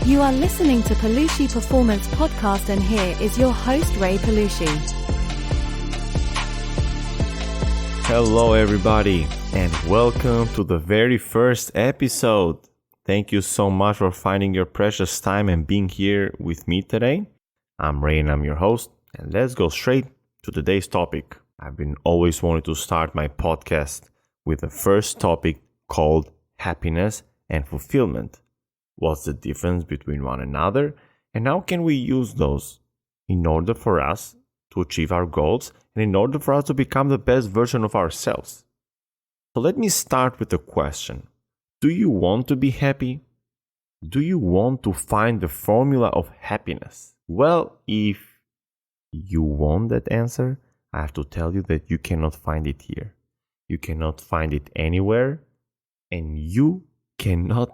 You are listening to Pelushi Performance Podcast, and here is your host, Ray Pelushi. Hello everybody, and welcome to the very first episode. Thank you so much for finding your precious time and being here with me today. I'm Ray and I'm your host, and let's go straight to today's topic. I've been always wanting to start my podcast with the first topic called happiness and fulfillment. What's the difference between one another, and how can we use those in order for us to achieve our goals and in order for us to become the best version of ourselves? So let me start with a question. Do you want to be happy? Do you want to find the formula of happiness? Well, if you want that answer, I have to tell you that you cannot find it here. You cannot find it anywhere, and you cannot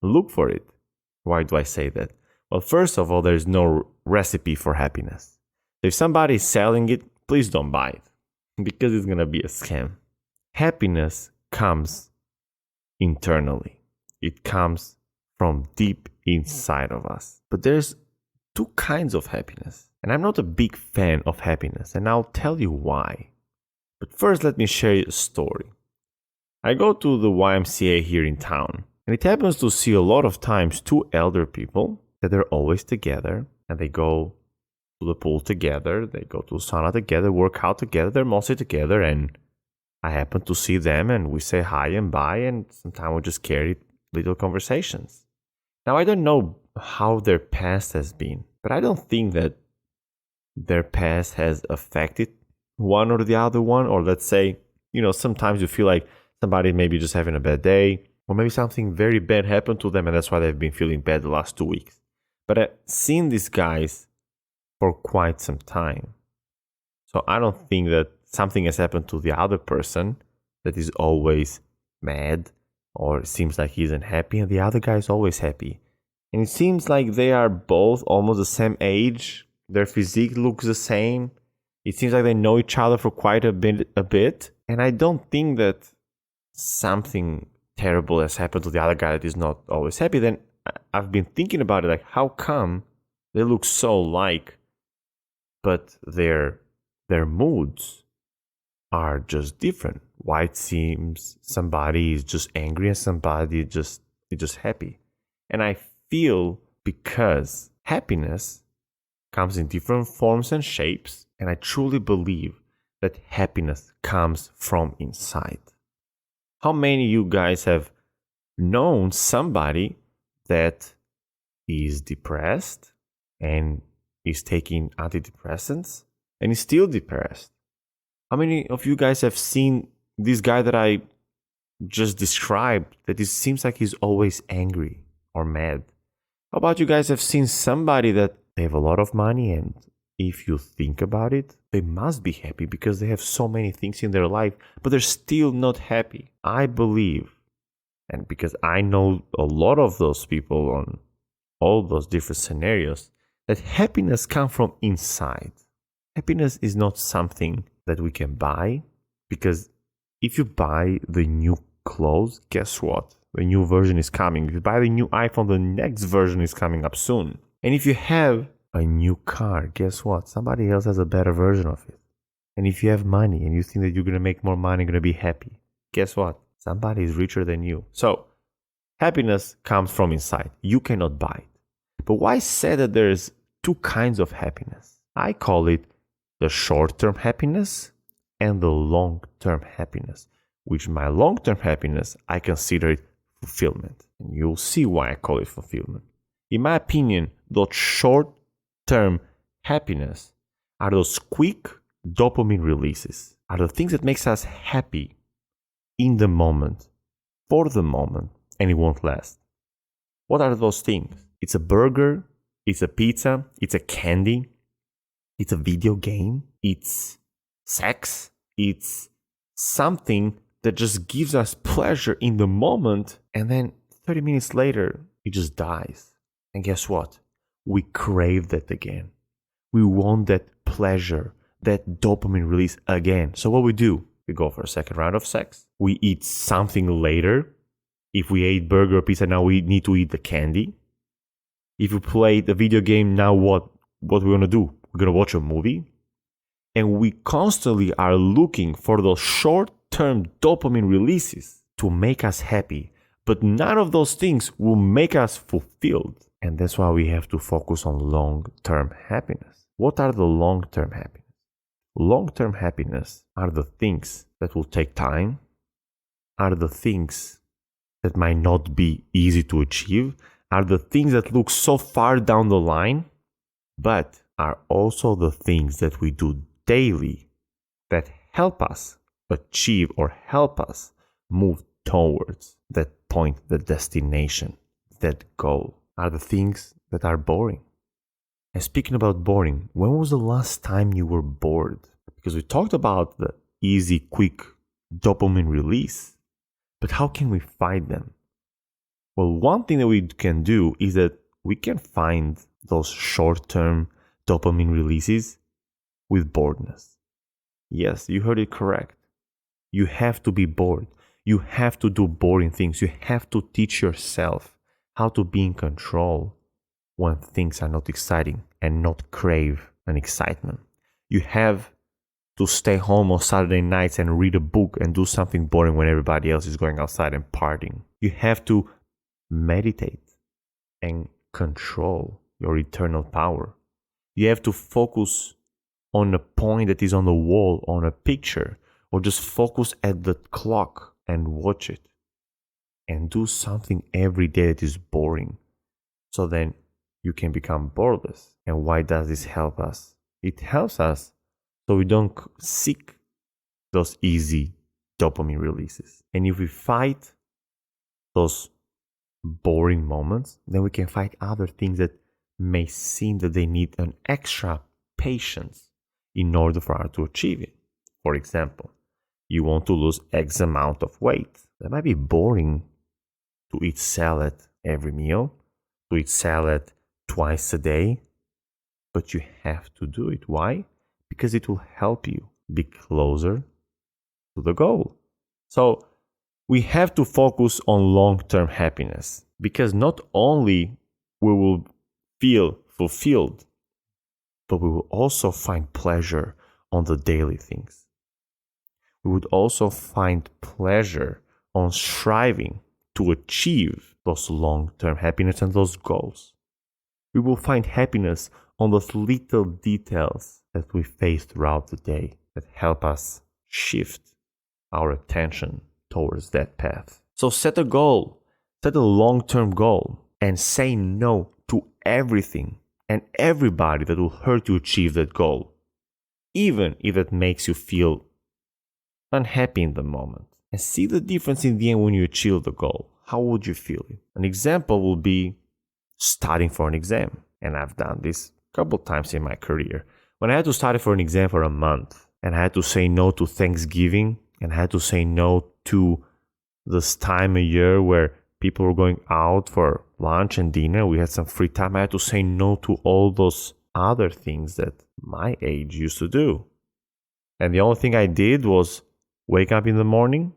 look for it. Why do I say that? Well, first of all, there's no recipe for happiness. If somebody is selling it, please don't buy it, because it's going to be a scam. Happiness comes internally. It comes from deep inside of us. But there's two kinds of happiness, and I'm not a big fan of happiness, and I'll tell you why. But first, let me share you a story. I go to the YMCA here in town, and it happens to see a lot of times two elder people that are always together, and they go to the pool together, they go to sauna together, work out together, they're mostly together, and I happen to see them, and we say hi and bye, and sometimes we just carry little conversations. Now, I don't know how their past has been, but I don't think that their past has affected one or the other one, or let's say, sometimes you feel like somebody maybe just having a bad day, or maybe something very bad happened to them and that's why they've been feeling bad the last 2 weeks. But I've seen these guys for quite some time. So I don't think that something has happened to the other person that is always mad or seems like he's unhappy, and the other guy is always happy. And it seems like they are both almost the same age. Their physique looks the same. It seems like they know each other for quite a bit. And I don't think that something terrible has happened to the other guy that is not always happy. Then I've been thinking about it, like, how come they look so alike, but their moods are just different? Why it seems somebody is just angry and somebody is just happy? And I feel because happiness comes in different forms and shapes, and I truly believe that happiness comes from inside. How many of you guys have known somebody that is depressed and is taking antidepressants and is still depressed? How many of you guys have seen this guy that I just described that it seems like he's always angry or mad? How about you guys have seen somebody that they have a lot of money, and if you think about it, they must be happy because they have so many things in their life, but they're still not happy? I believe, and because I know a lot of those people on all those different scenarios, that happiness comes from inside. Happiness is not something that we can buy, because if you buy the new clothes, guess what? The new version is coming. If you buy the new iPhone, the next version is coming up soon. And if you have a new car, guess what? Somebody else has a better version of it. And if you have money and you think that you're going to make more money, you're going to be happy, guess what? Somebody is richer than you. So happiness comes from inside. You cannot buy it. But why say that there's two kinds of happiness? I call it the short-term happiness and the long-term happiness, which my long-term happiness, I consider it fulfillment. And you'll see why I call it fulfillment. In my opinion, those short-term happiness are those quick dopamine releases, are the things that makes us happy in the moment, for the moment, and it won't last. What are those things? It's a burger, it's a pizza, it's a candy, it's a video game, it's sex, it's something that just gives us pleasure in the moment, and then 30 minutes later, it just dies. And guess what? We crave that again. We want that pleasure, that dopamine release again. So what we do? We go for a second round of sex. We eat something later. If we ate burger or pizza, now we need to eat the candy. If you play the video game, now what we're going to do? We're going to watch a movie. And we constantly are looking for those short-term dopamine releases to make us happy. But none of those things will make us fulfilled. And that's why we have to focus on long-term happiness. What are the long-term happiness? Long-term happiness are the things that will take time, are the things that might not be easy to achieve, are the things that look so far down the line, but are also the things that we do daily that help us achieve or help us move towards that point, the destination, that goal, are the things that are boring. And speaking about boring, when was the last time you were bored? Because we talked about the easy, quick dopamine release, but how can we find them? Well, one thing that we can do is that we can find those short-term dopamine releases with boredness. Yes, you heard it correct. You have to be bored. You have to do boring things. You have to teach yourself how to be in control when things are not exciting and not crave an excitement. You have to stay home on Saturday nights and read a book and do something boring when everybody else is going outside and partying. You have to meditate and control your eternal power. You have to focus on a point that is on the wall, on a picture, or just focus at the clock and watch it. And do something every day that is boring. So then you can become boredless. And why does this help us? It helps us so we don't seek those easy dopamine releases. And if we fight those boring moments, then we can fight other things that may seem that they need an extra patience in order for us to achieve it. For example, you want to lose X amount of weight. That might be boring to eat salad every meal, to eat salad twice a day, but you have to do it. Why? Because it will help you be closer to the goal. So we have to focus on long-term happiness, because not only we will feel fulfilled, but we will also find pleasure on the daily things. We would also find pleasure on striving to achieve those long-term happiness and those goals. We will find happiness on those little details that we face throughout the day that help us shift our attention towards that path. So set a goal, set a long-term goal, and say no to everything and everybody that will hurt you achieve that goal, even if it makes you feel unhappy in the moment. And see the difference in the end when you achieve the goal. How would you feel? An example will be studying for an exam. And I've done this a couple times in my career. When I had to study for an exam for a month, and I had to say no to Thanksgiving, and I had to say no to this time of year where people were going out for lunch and dinner, we had some free time. I had to say no to all those other things that my age used to do. And the only thing I did was wake up in the morning,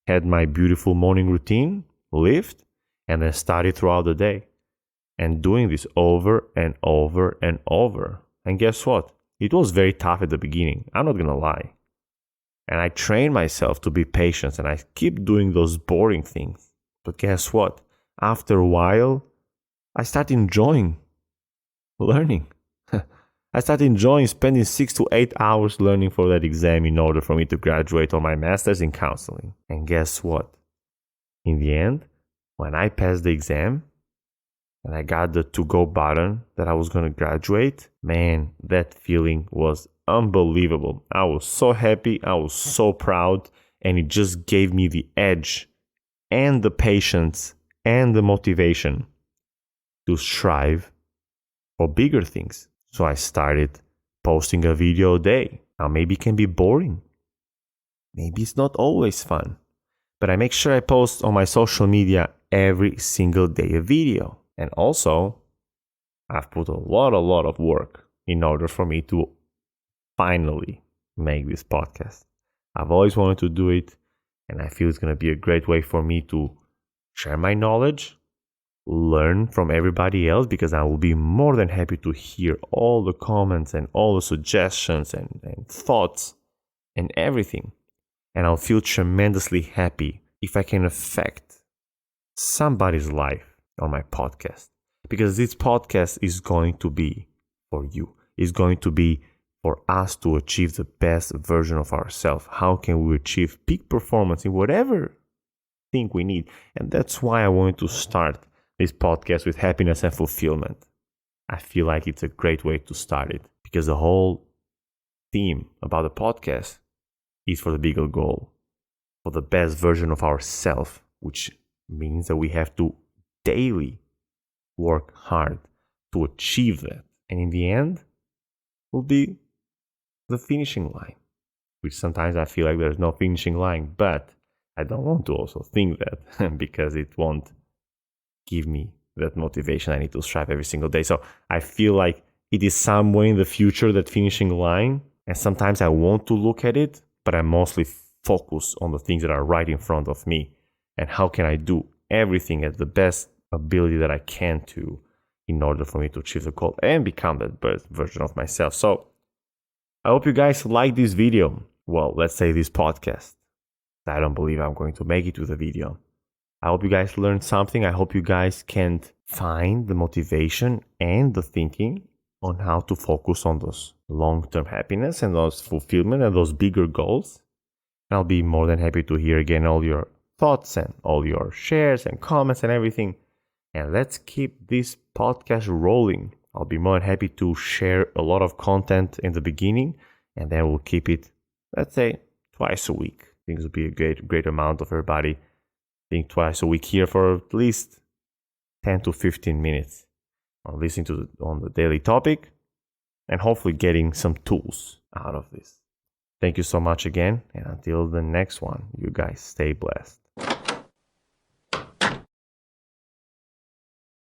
had my beautiful morning routine, lift, and then study throughout the day. And doing this over and over and over. And guess what? It was very tough at the beginning. I'm not going to lie. And I trained myself to be patient, and I keep doing those boring things. But guess what? After a while, I started enjoying learning. I started enjoying spending 6 to 8 hours learning for that exam in order for me to graduate on my master's in counseling. And guess what? In the end, when I passed the exam and I got the to-go button that I was going to graduate, man, that feeling was unbelievable. I was so happy. I was so proud. And it just gave me the edge and the patience and the motivation to strive for bigger things. So I started posting a video a day. Now maybe it can be boring. Maybe it's not always fun. But I make sure I post on my social media every single day a video. And also, I've put a lot of work in order for me to finally make this podcast. I've always wanted to do it, and I feel it's going to be a great way for me to share my knowledge, learn from everybody else, because I will be more than happy to hear all the comments and all the suggestions and thoughts and everything. And I'll feel tremendously happy if I can affect somebody's life on my podcast. Because this podcast is going to be for you. It's going to be for us to achieve the best version of ourselves. How can we achieve peak performance in whatever thing we need? And that's why I wanted to start this podcast with happiness and fulfillment. I feel like it's a great way to start it, because the whole theme about the podcast is for the bigger goal, for the best version of ourselves, which means that we have to daily work hard to achieve that. And in the end, will be the finishing line, which sometimes I feel like there's no finishing line, but I don't want to also think that because it won't give me that motivation I need to strive every single day. So I feel like it is somewhere in the future, that finishing line, and sometimes I want to look at it, but I mostly focus on the things that are right in front of me and how can I do everything at the best ability that I can to, in order for me to achieve the goal and become that best version of myself. So I hope you guys like this video. Well, let's say this podcast. I don't believe I'm going to make it to the video. I hope you guys learned something. I hope you guys can find the motivation and the thinking on how to focus on those long-term happiness and those fulfillment and those bigger goals. And I'll be more than happy to hear again all your thoughts and all your shares and comments and everything. And let's keep this podcast rolling. I'll be more than happy to share a lot of content in the beginning, and then we'll keep it, let's say, twice a week. I think it will be a great amount of everybody. I think twice a week here for at least 10 to 15 minutes on listening on the daily topic, and hopefully getting some tools out of this. Thank you so much again, and until the next one, you guys stay blessed.